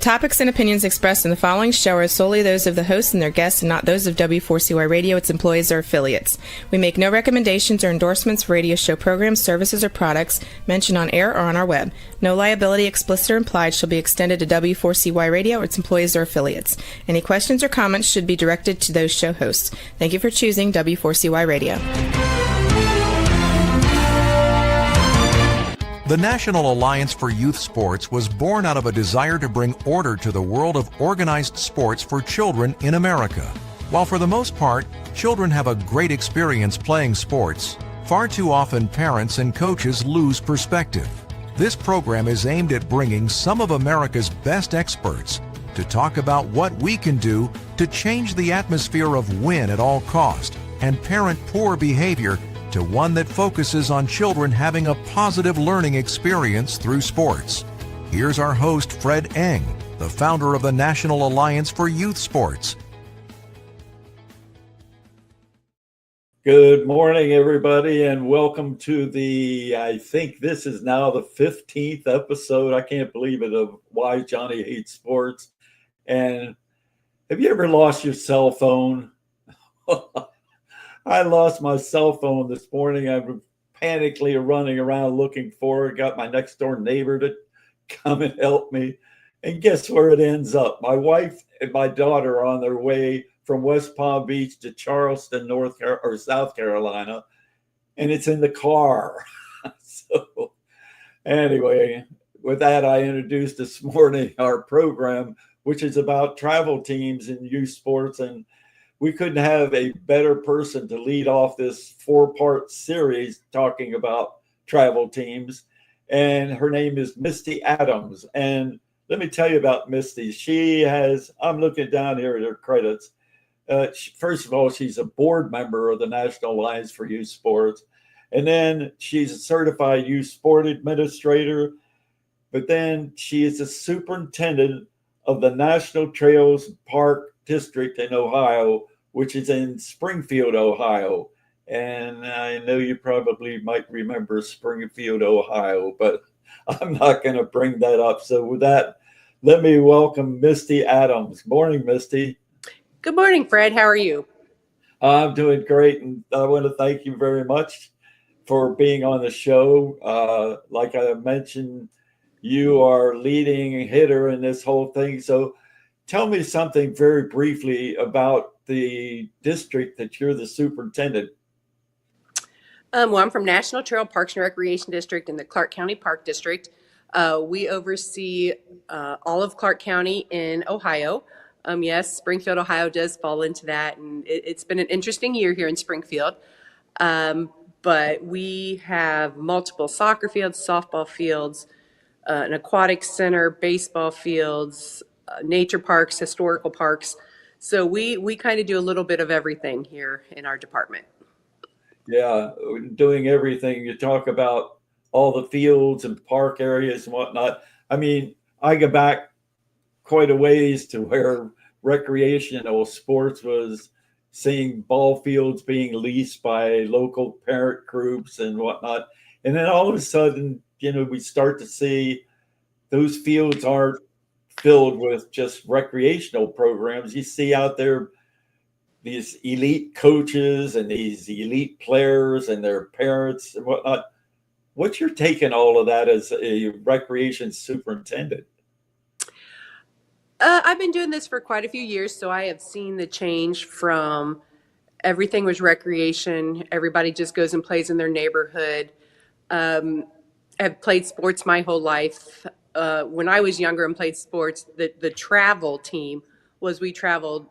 topics and opinions expressed in the following show are solely those of the hosts and their guests and not those of W4CY Radio, its employees, or affiliates. We make no recommendations or endorsements for radio show programs, services, or products mentioned on air or on our web. No liability, explicit or implied, shall be extended to W4CY Radio or its employees or affiliates. Any questions or comments should be directed to those show hosts. Thank you for choosing W4CY Radio. The National Alliance for Youth Sports was born out of a desire to bring order to the world of organized sports for children in America. While for the most part, children have a great experience playing sports, far too often parents and coaches lose perspective. This program is aimed at bringing some of America's best experts to talk about what we can do to change the atmosphere of win at all cost and parent poor behavior to one that focuses on children having a positive learning experience through sports. Here's our host, Fred Eng, the founder of the National Alliance for Youth Sports. Good morning, everybody, and welcome to I think this is now the 15th episode, I can't believe it, of Why Johnny Hates Sports. And have you ever lost your cell phone? I lost my cell phone this morning. I'm panically running around looking for it. Got my next door neighbor to come and help me. And guess where it ends up? My wife and my daughter are on their way from West Palm Beach to Charleston, South Carolina. And it's in the car. So anyway, with that, I introduced this morning our program, which is about travel teams in youth sports. And we couldn't have a better person to lead off this 4-part series talking about travel teams. And her name is Misty Adams. And let me tell you about Misty. I'm looking down here at her credits. First of all, she's a board member of the National Alliance for Youth Sports. And then she's a certified youth sport administrator. But then she is a superintendent of the National Trails Park District in Ohio, which is in Springfield, Ohio. And I know you probably might remember Springfield, Ohio, but I'm not going to bring that up. So with that, let me welcome Misty Adams. Morning, Misty. Good morning, Fred. How are you? I'm doing great. And I want to thank you very much for being on the show. Like I mentioned, you are leading hitter in this whole thing. So tell me something very briefly about the district that you're the superintendent. Well, I'm from National Trail Parks and Recreation District in the Clark County Park District. We oversee all of Clark County in Ohio. Yes, Springfield, Ohio does fall into that. And it's been an interesting year here in Springfield. But we have multiple soccer fields, softball fields, an aquatic center, baseball fields, nature parks, historical parks. So we kind of do a little bit of everything here in our department. Yeah, doing everything. You talk about all the fields and park areas and whatnot. I mean, I go back quite a ways to where recreational sports was seeing ball fields being leased by local parent groups and whatnot. And then all of a sudden, we start to see those fields aren't filled with just recreational programs. You see out there these elite coaches and these elite players and their parents and whatnot. What's your take on all of that as a recreation superintendent? I've been doing this for quite a few years, so I have seen the change from everything was recreation. Everybody just goes and plays in their neighborhood. I've played sports my whole life. When I was younger and played sports, the travel team was we traveled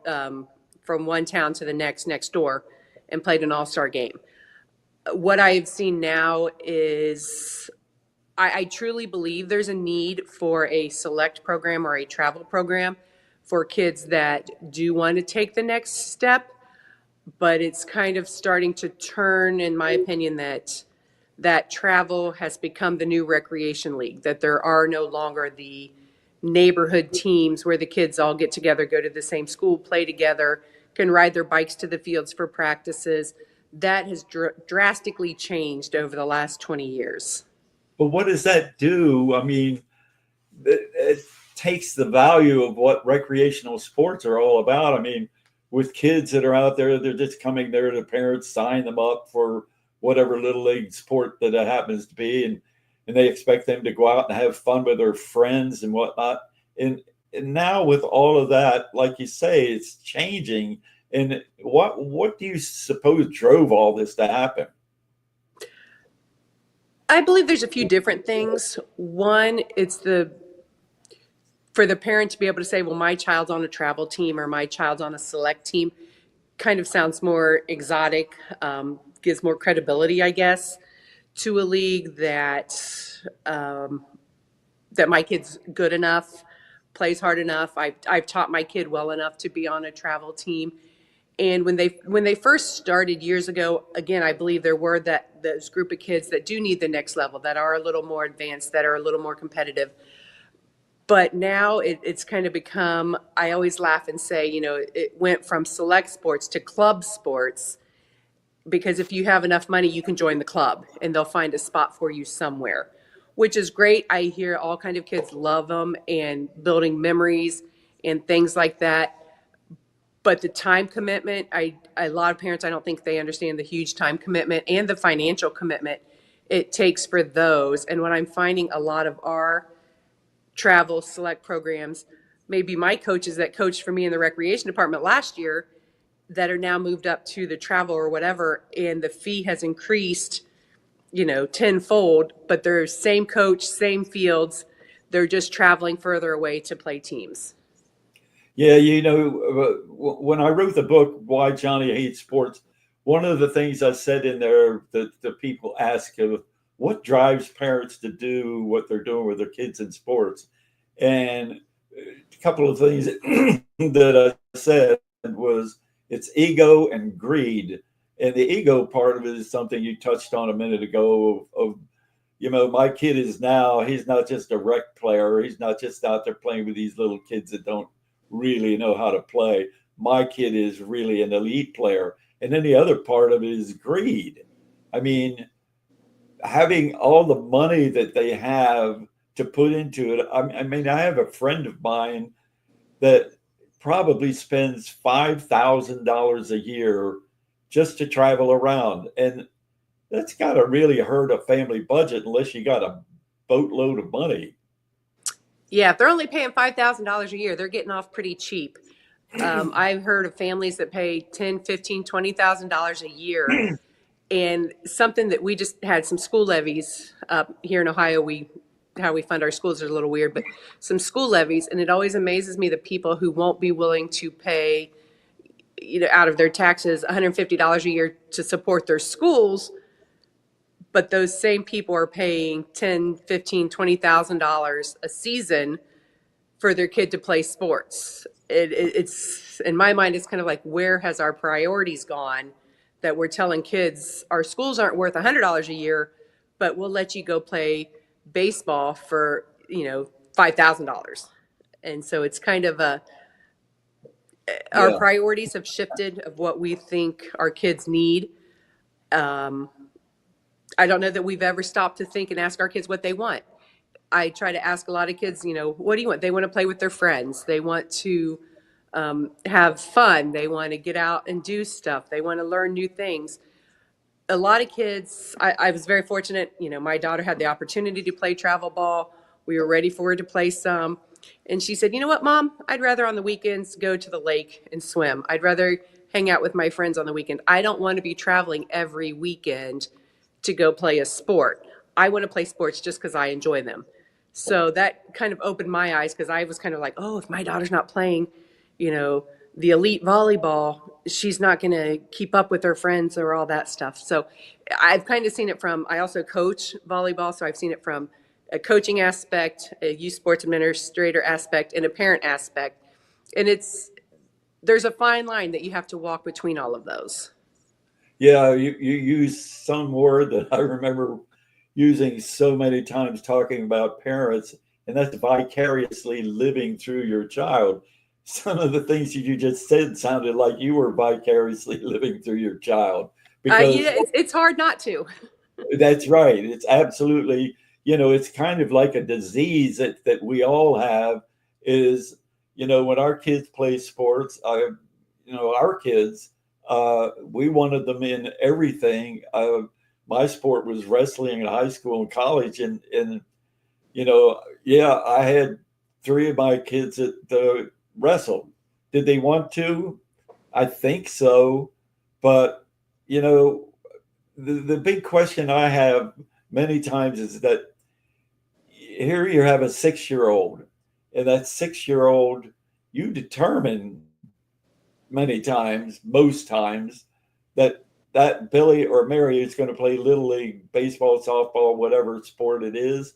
from one town to the next door and played an all-star game. What I've seen now is I truly believe there's a need for a select program or a travel program for kids that do want to take the next step, but it's kind of starting to turn, in my opinion, that travel has become the new recreation league, that there are no longer the neighborhood teams where the kids all get together, go to the same school, play together, can ride their bikes to the fields for practices. That has drastically changed over the last 20 years. But what does that do? I mean, takes the value of what recreational sports are all about. I mean, with kids that are out there, they're just coming there to parents sign them up for whatever little league sport that it happens to be, and they expect them to go out and have fun with their friends and whatnot. And now with all of that, like you say, it's changing. And what do you suppose drove all this to happen? I believe there's a few different things. One, it's for the parent to be able to say, well, my child's on a travel team or my child's on a select team, kind of sounds more exotic, gives more credibility, I guess, to a league that my kid's good enough, plays hard enough. I've taught my kid well enough to be on a travel team. And when they first started years ago, again, I believe there were those group of kids that do need the next level, that are a little more advanced, that are a little more competitive. But now it's kind of become, I always laugh and say, it went from select sports to club sports, because if you have enough money, you can join the club and they'll find a spot for you somewhere, which is great. I hear all kind of kids love them and building memories and things like that. But the time commitment, a lot of parents, I don't think they understand the huge time commitment and the financial commitment it takes for those. And what I'm finding, a lot of our travel select programs, maybe my coaches that coached for me in the recreation department last year, that are now moved up to the travel or whatever, and the fee has increased, tenfold, but they're same coach, same fields. They're just traveling further away to play teams. Yeah, when I wrote the book, Why Johnny Hates Sports, one of the things I said in there that the people ask of what drives parents to do what they're doing with their kids in sports. And a couple of things that I said was it's ego and greed. And the ego part of it is something you touched on a minute ago of my kid he's not just a rec player. He's not just out there playing with these little kids that don't really know how to play. My kid is really an elite player. And then the other part of it is greed. I mean, having all the money that they have to put into it. I have a friend of mine that probably spends $5,000 a year just to travel around. And that's got to really hurt a family budget unless you got a boatload of money. Yeah, if they're only paying $5,000 a year, they're getting off pretty cheap. I've heard of families that pay $10,000, $15,000, $20,000 a year. And something that we just had some school levies here in Ohio, how we fund our schools is a little weird, but some school levies. And it always amazes me the people who won't be willing to pay, out of their taxes, $150 a year to support their schools. But those same people are paying $10,000, $15,000, $20,000 a season for their kid to play sports. It's in my mind, it's kind of like, where has our priorities gone? That we're telling kids our schools aren't worth $100 a year, but we'll let you go play baseball for $5,000. And so it's kind of our priorities have shifted of what we think our kids need. I don't know that we've ever stopped to think and ask our kids what they want. I try to ask a lot of kids, what do you want? They want to play with their friends. They want to have fun. They want to get out and do stuff. They want to learn new things. A lot of kids, I was very fortunate, my daughter had the opportunity to play travel ball. We were ready for her to play some. And she said, you know what, Mom, I'd rather on the weekends go to the lake and swim. I'd rather hang out with my friends on the weekend. I don't want to be traveling every weekend to go play a sport. I want to play sports just because I enjoy them. So that kind of opened my eyes, because I was kind of like, oh, if my daughter's not playing, the elite volleyball, she's not going to keep up with her friends or all that stuff. So I've kind of seen it from, I also coach volleyball, so I've seen it from a coaching aspect, a youth sports administrator aspect, and a parent aspect. And there's a fine line that you have to walk between all of those. Yeah, you use some word that I remember using so many times talking about parents, and that's vicariously living through your child. Some of the things you just said sounded like you were vicariously living through your child. Because it's hard not to. That's right. It's absolutely, it's kind of like a disease that we all have. is, when our kids play sports, our kids, we wanted them in everything. My sport was wrestling in high school and college, and yeah, I had three of my kids that wrestled. Did they want to? I think so, but the big question I have many times is that here you have a 6-year-old, and that 6-year-old, you determine many times, most times, that Billy or Mary is going to play little league baseball, softball, whatever sport it is.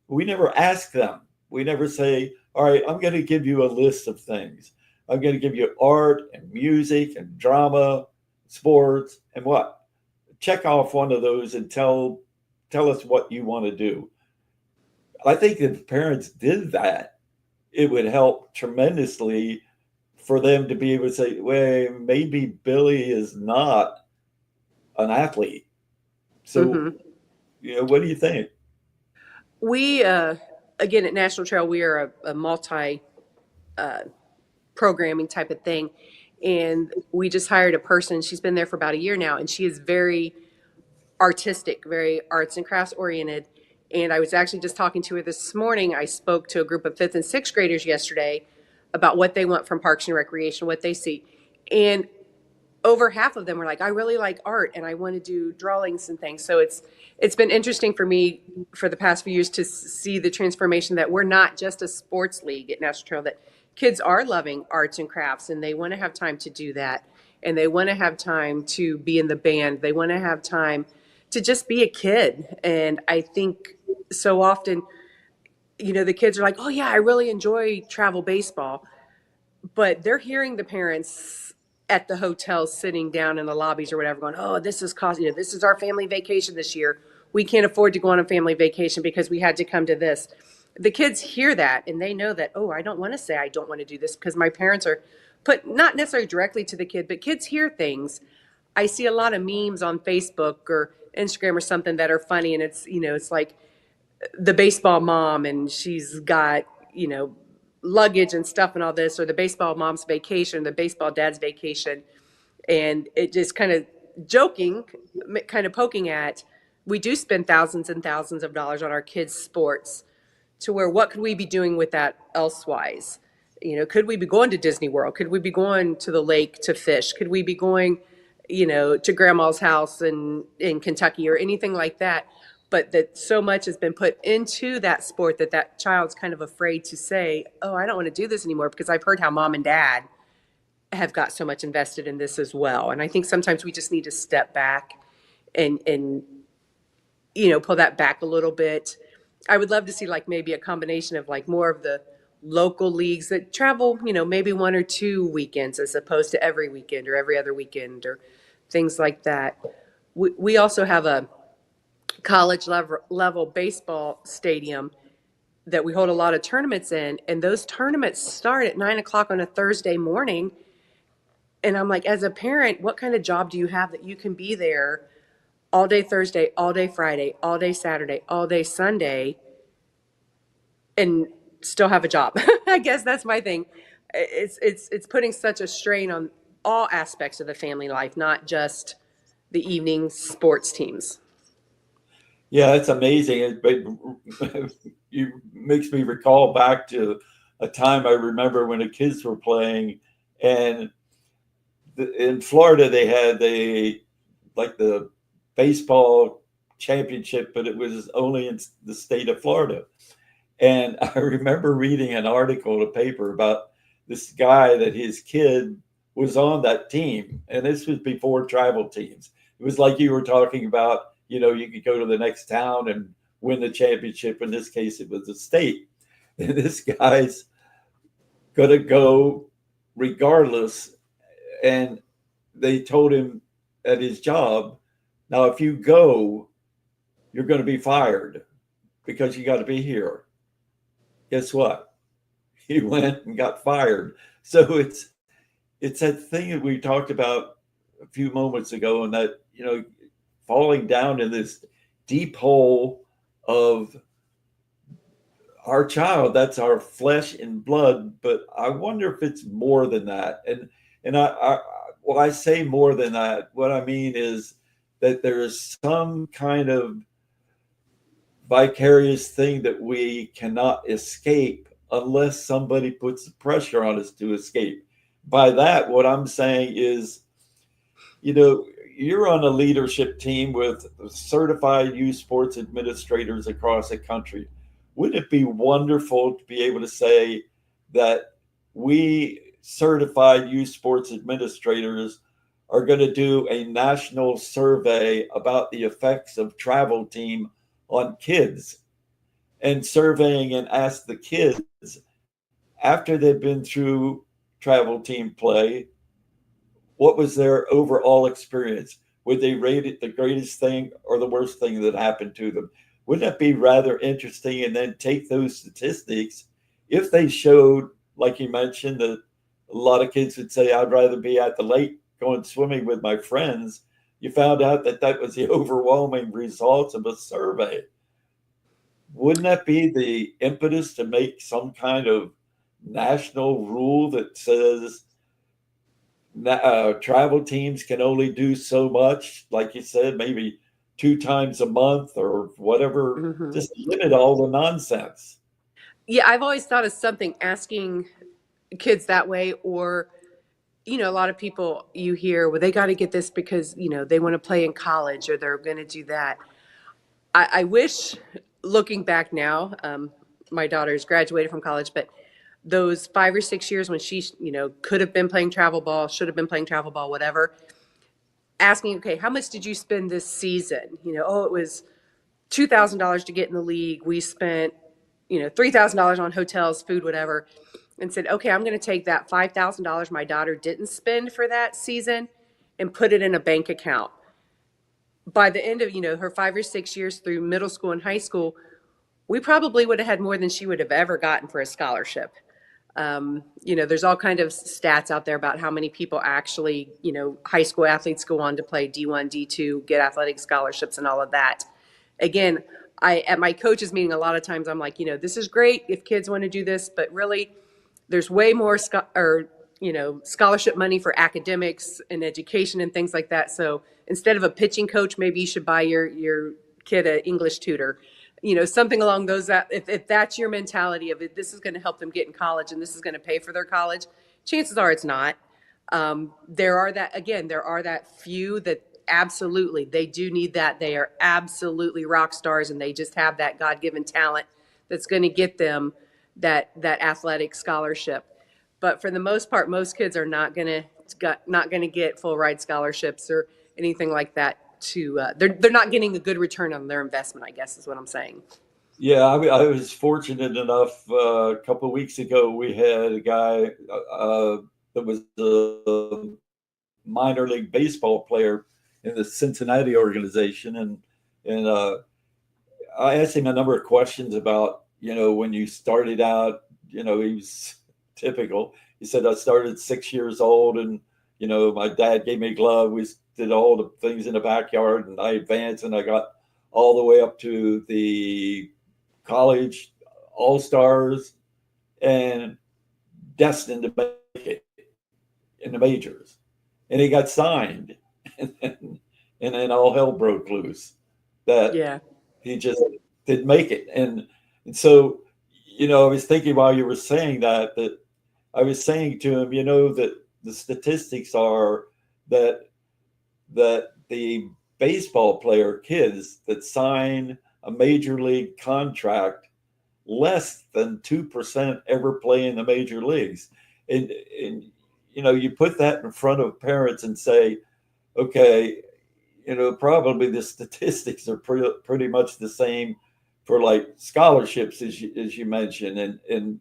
We never ask them. We never say, all right, I'm going to give you a list of things. I'm going to give you art and music and drama, sports, and what? Check off one of those and tell us what you want to do. I think if parents did that, it would help tremendously for them to be able to say, well, maybe Billy is not an athlete. So, what do you think? We, again, at National Trail, we are a multi programming type of thing. And we just hired a person. She's been there for about a year now, and she is very artistic, very arts and crafts oriented. And I was actually just talking to her this morning. I spoke to a group of 5th and 6th graders yesterday about what they want from Parks and Recreation, what they see. And over half of them were like, I really like art and I want to do drawings and things. So it's been interesting for me for the past few years to see the transformation that we're not just a sports league at National Trail, that kids are loving arts and crafts and they want to have time to do that. And they want to have time to be in the band. They want to have time to just be a kid. And I think so often, the kids are like, oh yeah, I really enjoy travel baseball. But they're hearing the parents at the hotel sitting down in the lobbies or whatever going, oh, this is this is our family vacation this year. We can't afford to go on a family vacation because we had to come to this. The kids hear that and they know that, oh, I don't want to say I don't want to do this because my parents are put not necessarily directly to the kid, but kids hear things. I see a lot of memes on Facebook or Instagram or something that are funny, and it's like the baseball mom and she's got, luggage and stuff and all this, or the baseball mom's vacation, the baseball dad's vacation. And it just kind of joking, kind of poking at, we do spend thousands and thousands of dollars on our kids' sports, to where what could we be doing with that elsewise? Could we be going to Disney World? Could we be going to the lake to fish? Could we be going, to grandma's house in Kentucky or anything like that? But that so much has been put into that sport that child's kind of afraid to say, oh, I don't want to do this anymore because I've heard how mom and dad have got so much invested in this as well. And I think sometimes we just need to step back and pull that back a little bit. I would love to see like maybe a combination of like more of the local leagues that travel, maybe 1 or 2 weekends as opposed to every weekend or every other weekend or things like that. We also have a college level baseball stadium that we hold a lot of tournaments in, and those tournaments start at 9 o'clock on a Thursday morning. And I'm like, as a parent, what kind of job do you have that you can be there all day Thursday, all day Friday, all day Saturday, all day Sunday, and still have a job? I guess that's my thing. It's putting such a strain on all aspects of the family life, not just the evening sports teams. Yeah, that's amazing. It makes me recall back to a time I remember when the kids were playing, and in Florida they had the baseball championship, but it was only in the state of Florida. And I remember reading an article in a paper about this guy that his kid was on that team, and this was before travel teams. It was like you were talking about. You could go to the next town and win the championship. In this case, it was the state. And this guy's going to go regardless. And they told him at his job, now, if you go, you're going to be fired because you got to be here. Guess what? He went and got fired. So it's that thing that we talked about a few moments ago, and that, falling down in this deep hole of our child, that's our flesh and blood, but I wonder if it's more than that. And well, I say more than that. What I mean is that there is some kind of vicarious thing that we cannot escape unless somebody puts the pressure on us to escape. By that, what I'm saying is, you're on a leadership team with certified youth sports administrators across the country. Wouldn't it be wonderful to be able to say that we certified youth sports administrators are going to do a national survey about the effects of travel team on kids, and surveying and ask the kids after they've been through travel team play, what was their overall experience? Would they rate it the greatest thing or the worst thing that happened to them? Wouldn't that be rather interesting? And then take those statistics. If they showed, like you mentioned, that a lot of kids would say, I'd rather be at the lake going swimming with my friends. You found out that that was the overwhelming results of a survey. Wouldn't that be the impetus to make some kind of national rule that says travel teams can only do so much, like you said, maybe 2 times a month or whatever, Mhm. just limit all the nonsense. Yeah, I've always thought of something asking kids that way, or a lot of people you hear, well, they got to get this because they want to play in college or they're going to do that. I wish, looking back now, my daughter's graduated from college, but those 5 or 6 years when she, could have been playing travel ball, should have been playing travel ball, whatever, asking, okay, how much did you spend this season? Oh, it was $2,000 to get in the league. We spent, $3,000 on hotels, food, whatever, and said, okay, I'm going to take that $5,000 my daughter didn't spend for that season and put it in a bank account. By the end of, her 5 or 6 years through middle school and high school, we probably would have had more than she would have ever gotten for a scholarship. There's all kind of stats out there about how many people actually, high school athletes go on to play D1, D2, get athletic scholarships and all of that. Again, at my coaches meeting, a lot of times I'm like, this is great if kids want to do this, but really there's way more scholarship money for academics and education and things like that. So instead of a pitching coach, maybe you should buy your kid an English tutor, something along those. If that's your mentality of it, this is going to help them get in college and this is going to pay for their college. Chances are it's not. There are that few that absolutely they do need that. They are absolutely rock stars and they just have that God-given talent that's going to get them that athletic scholarship. But for the most part, most kids are not going to get full ride scholarships or anything like that. They're not getting a good return on their investment, I guess is what I'm saying. Yeah, I was fortunate enough. A couple of weeks ago, we had a guy that was a minor league baseball player in the Cincinnati organization, and I asked him a number of questions about when you started out. He was typical. He said, I started 6 years old, and my dad gave me a glove. We did all the things in the backyard, and I advanced, and I got all the way up to the college all-stars and destined to make it in the majors. And he got signed, and then all hell broke loose. That Yeah. he just didn't make it. And so, I was thinking while you were saying that I was saying to him, that the statistics are that the baseball player kids that sign a major league contract, less than 2% ever play in the major leagues. And you put that in front of parents and say, okay, probably the statistics are pretty much the same for like scholarships, as you mentioned, and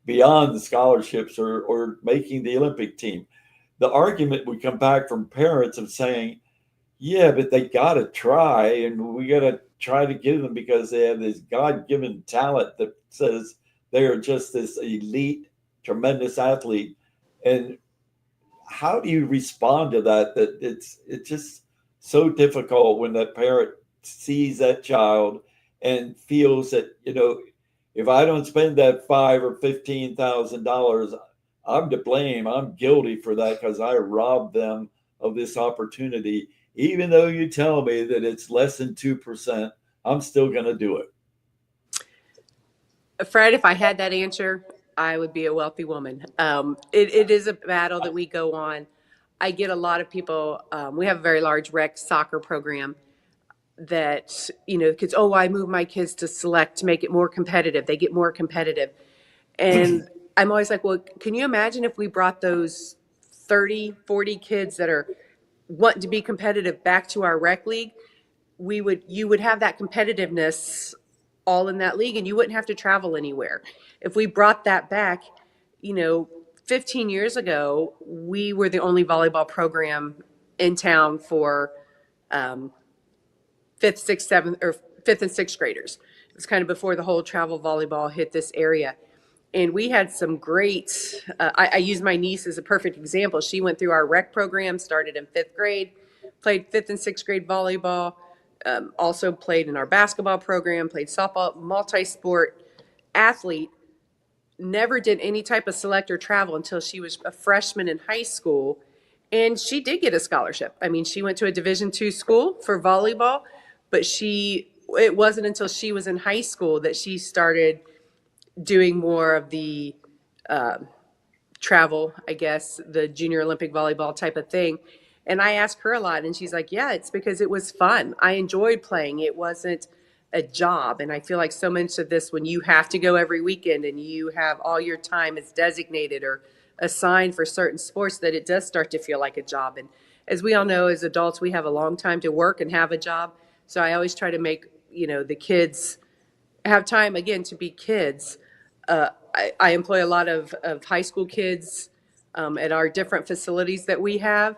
beyond the scholarships or making the Olympic team. The argument would come back from parents of saying, yeah, but they got to try, and we got to try to give them because they have this God-given talent that says they are just this elite, tremendous athlete. And how do you respond to that? That it's just so difficult when that parent sees that child and feels that If I don't spend that $5,000 or $15,000, I'm to blame. I'm guilty for that because I robbed them of this opportunity. Even though you tell me that it's less than 2%, I'm still going to do it. Fred, if I had that answer, I would be a wealthy woman. It is a battle that we go on. I get a lot of people. We have a very large rec soccer program that, kids, oh, I move my kids to select to make it more competitive. They get more competitive. And I'm always like, well, can you imagine if we brought those 30, 40 kids that are wanting to be competitive back to our rec league? You would have that competitiveness all in that league and you wouldn't have to travel anywhere. If we brought that back, 15 years ago, we were the only volleyball program in town for fifth, sixth, seventh, or fifth and sixth graders. It was kind of before the whole travel volleyball hit this area. And we had some great, I use my niece as a perfect example. She went through our rec program, started in fifth grade, played fifth and sixth grade volleyball, also played in our basketball program, played softball, multi-sport athlete, never did any type of select or travel until she was a freshman in high school. And she did get a scholarship. I mean, she went to a Division II school for volleyball, but it wasn't until she was in high school that she started doing more of the travel, I guess, the junior Olympic volleyball type of thing. And I asked her a lot, and she's like, yeah, it's because it was fun. I enjoyed playing. It wasn't a job. And I feel like so much of this, when you have to go every weekend and you have all your time is designated or assigned for certain sports, that it does start to feel like a job. And as we all know, as adults, we have a long time to work and have a job. So I always try to make, the kids have time, again, to be kids. I employ a lot of high school kids at our different facilities that we have.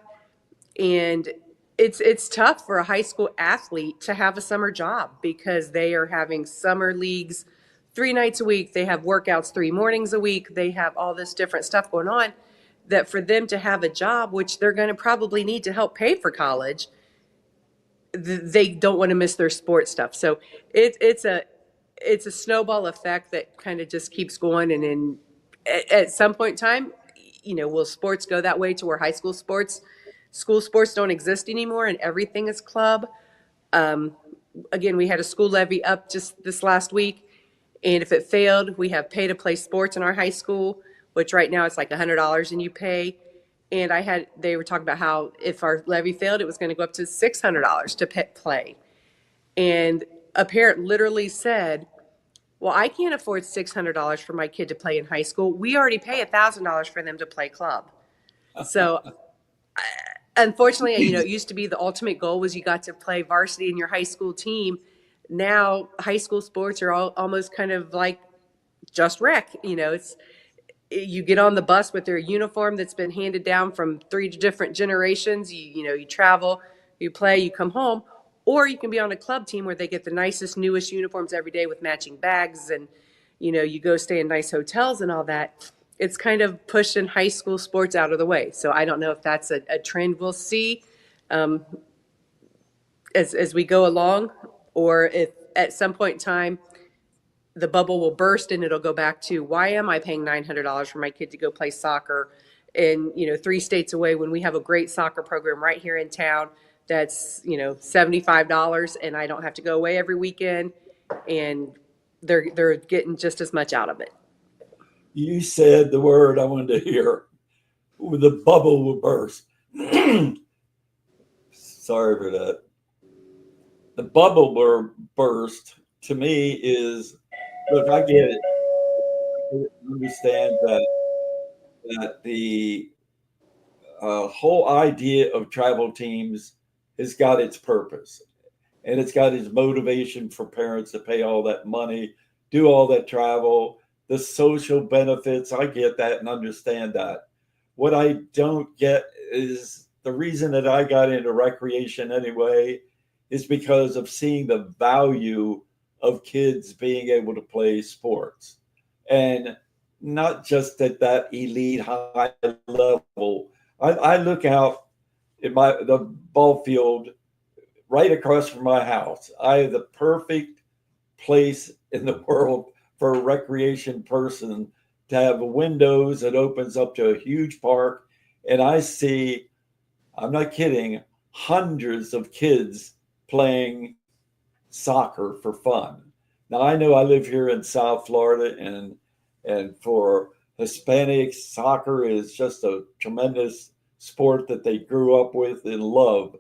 And it's tough for a high school athlete to have a summer job because they are having summer leagues 3 nights a week. They have workouts 3 mornings a week. They have all this different stuff going on that for them to have a job, which they're going to probably need to help pay for college, they don't want to miss their sports stuff. So it's a snowball effect that kind of just keeps going. And then at some point in time, will sports go that way to where school sports don't exist anymore and everything is club? Again, we had a school levy up just this last week. And if it failed, we have pay to play sports in our high school, which right now it's like $100 and you pay. And they were talking about how if our levy failed, it was going to go up to $600 to play. And a parent literally said, well, I can't afford $600 for my kid to play in high school. We already pay $1,000 for them to play club. So unfortunately, it used to be the ultimate goal was you got to play varsity in your high school team. Now high school sports are almost kind of like just rec. You get on the bus with their uniform that's been handed down from 3 different generations. You travel, you play, you come home, or you can be on a club team where they get the nicest, newest uniforms every day with matching bags, and you go stay in nice hotels and all that. It's kind of pushing high school sports out of the way. So I don't know if that's a trend we'll see as we go along, or if at some point in time the bubble will burst and it'll go back to, why am I paying $900 for my kid to go play soccer in 3 states away when we have a great soccer program right here in town that's $75 and I don't have to go away every weekend, and they're getting just as much out of it. You said the word I wanted to hear. The bubble will burst. Sorry for that. The bubble will burst to me is, look, I get it. I understand that the whole idea of travel teams has got its purpose, and it's got its motivation for parents to pay all that money, do all that travel, the social benefits. I get that and understand that. What I don't get is the reason that I got into recreation anyway is because of seeing the value of kids being able to play sports, and not just at that elite high level. I look out at the ball field right across from my house. I have the perfect place in the world for a recreation person to have windows that opens up to a huge park. And I see, I'm not kidding, hundreds of kids playing soccer for fun. Now I know I live here in South Florida, and for Hispanics, soccer is just a tremendous sport that they grew up with and love.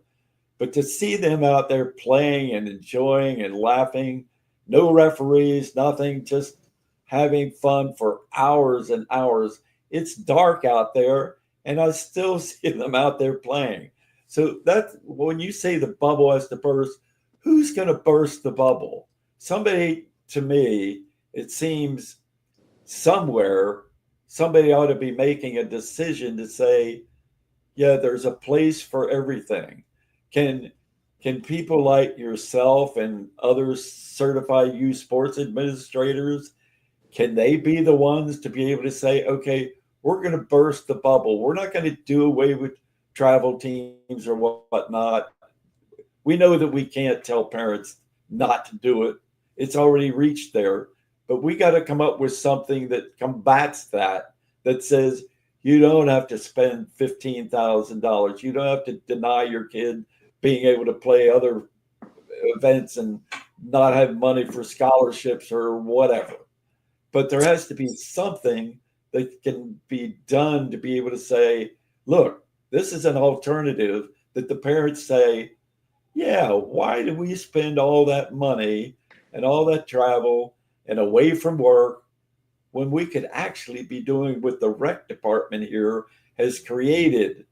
But to see them out there playing and enjoying and laughing, no referees, nothing, just having fun for hours and hours. It's dark out there, and I still see them out there playing. So that's when you say the bubble has to burst, who's going to burst the bubble? Somebody, to me, it seems somewhere, somebody ought to be making a decision to say, yeah, there's a place for everything. Can people like yourself and other certified youth sports administrators, can they be the ones to be able to say, okay, we're going to burst the bubble. We're not going to do away with travel teams or whatnot. We know that we can't tell parents not to do it. It's already reached there. But we got to come up with something that combats that says you don't have to spend $15,000. You don't have to deny your kid being able to play other events and not have money for scholarships or whatever. But there has to be something that can be done to be able to say, look, this is an alternative that the parents say, yeah, why do we spend all that money and all that travel and away from work when we could actually be doing what the rec department here has created?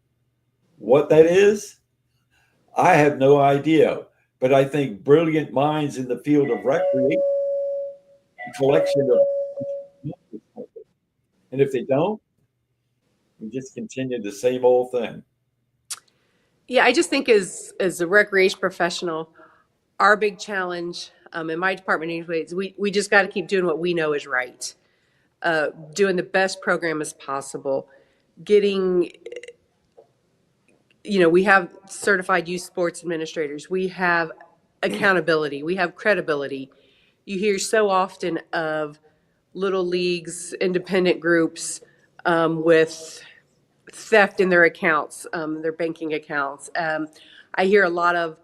What that is, I have no idea, but I think brilliant minds in the field of recreation, collection of, and if they don't, we just continue the same old thing. Yeah, I just think as a recreation professional, our big challenge in my department anyways, we just got to keep doing what we know is right. Doing the best program as possible, getting, we have certified youth sports administrators, we have accountability, we have credibility. You hear so often of little leagues, independent groups with theft in their accounts, their banking accounts. I hear a lot of,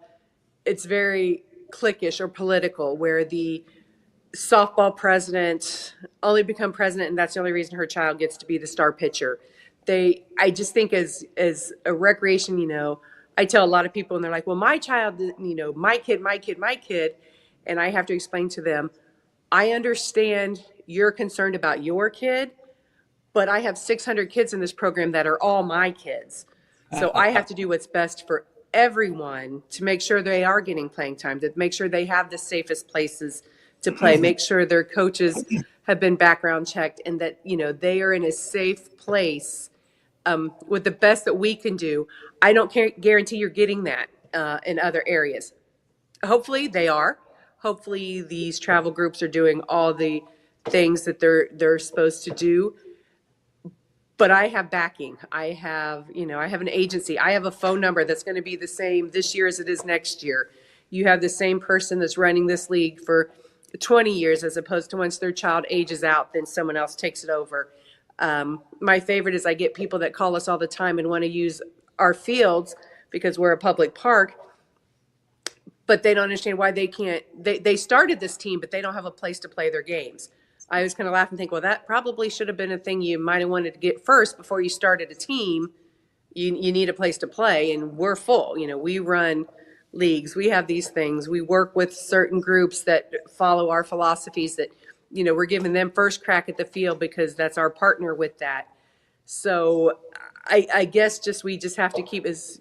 it's very cliquish or political, where the softball president only become president and that's the only reason her child gets to be the star pitcher. I just think as a recreation, I tell a lot of people and they're like, well, my child, my kid. And I have to explain to them, I understand you're concerned about your kid, but I have 600 kids in this program that are all my kids. So I have to do what's best for everyone to make sure they are getting playing time, to make sure they have the safest places to play, make sure their coaches have been background checked and that, they are in a safe place with the best that we can do. I don't guarantee you're getting that in other areas. Hopefully they are. Hopefully these travel groups are doing all the things that they're supposed to do. But I have backing. I have an agency. I have a phone number that's going to be the same this year as it is next year. You have the same person that's running this league for 20 years, as opposed to once their child ages out, then someone else takes it over. My favorite is I get people that call us all the time and want to use our fields because we're a public park, but they don't understand why they can't. They started this team, but they don't have a place to play their games. I was kind of laugh and think, well, that probably should have been a thing you might have wanted to get first before you started a team. You need a place to play, and we're full. We run leagues. We have these things. We work with certain groups that follow our philosophies that, we're giving them first crack at the field because that's our partner with that. So I guess we just have to keep as,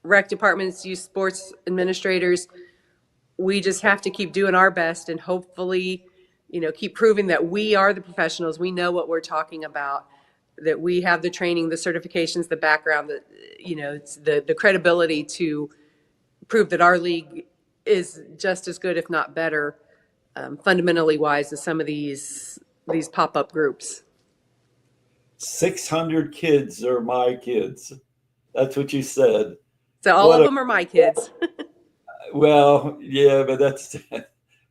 rec departments, youth sports administrators, we just have to keep doing our best and hopefully keep proving that we are the professionals. We know what we're talking about, that we have the training, the certifications, the background, it's the credibility to prove that our league is just as good, if not better, fundamentally wise, as some of these pop-up groups. 600 kids are my kids. That's what you said. So all of them are my kids. Well, yeah, but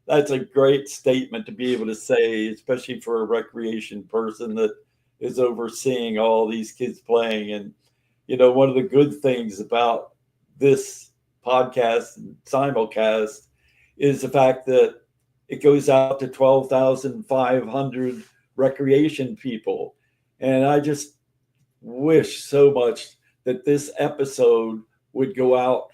that's a great statement to be able to say, especially for a recreation person that is overseeing all these kids playing. And, one of the good things about this podcast and simulcast is the fact that it goes out to 12,500 recreation people. And I just wish so much that this episode would go out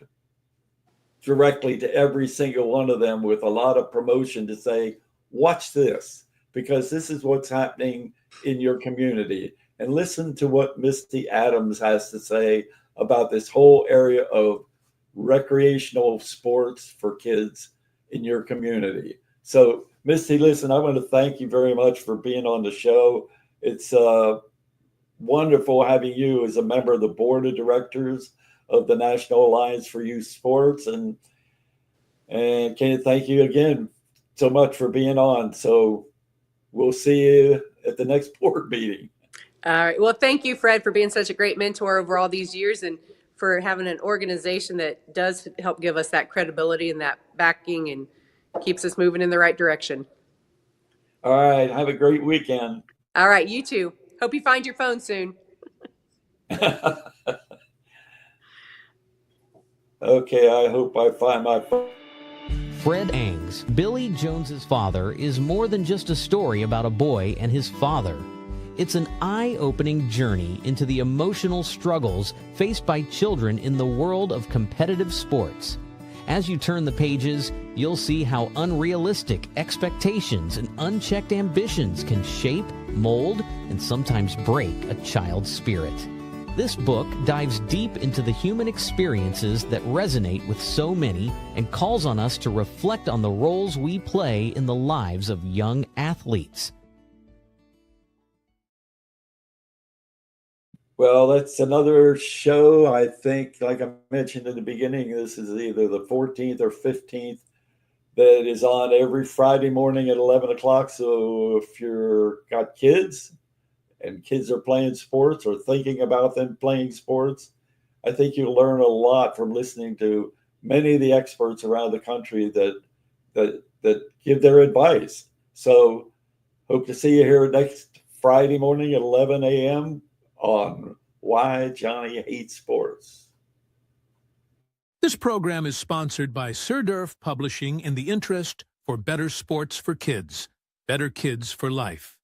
directly to every single one of them with a lot of promotion to say, watch this, because this is what's happening in your community. And listen to what Misty Adams has to say about this whole area of recreational sports for kids in your community. So, Misty, listen, I want to thank you very much for being on the show. It's wonderful having you as a member of the board of directors of the National Alliance for Youth Sports. And can thank you again so much for being on. So we'll see you at the next board meeting. All right. Well, thank you, Fred, for being such a great mentor over all these years and for having an organization that does help give us that credibility and that backing and keeps us moving in the right direction. All right. Have a great weekend. All right. You too. Hope you find your phone soon. Okay. I hope I find my phone. Fred Angs, Billy Jones's father, is more than just a story about a boy and his father. It's an eye-opening journey into the emotional struggles faced by children in the world of competitive sports. As you turn the pages, you'll see how unrealistic expectations and unchecked ambitions can shape, mold, and sometimes break a child's spirit. This book dives deep into the human experiences that resonate with so many and calls on us to reflect on the roles we play in the lives of young athletes. Well, that's another show. I think, like I mentioned in the beginning, this is either the 14th or 15th that is on every Friday morning at 11 o'clock. So if you've got kids and kids are playing sports or thinking about them playing sports, I think you'll learn a lot from listening to many of the experts around the country that give their advice. So hope to see you here next Friday morning at 11 a.m. on Why Johnny Hates Sports. This program is sponsored by Sir Durf Publishing in the interest for better sports for kids, better kids for life.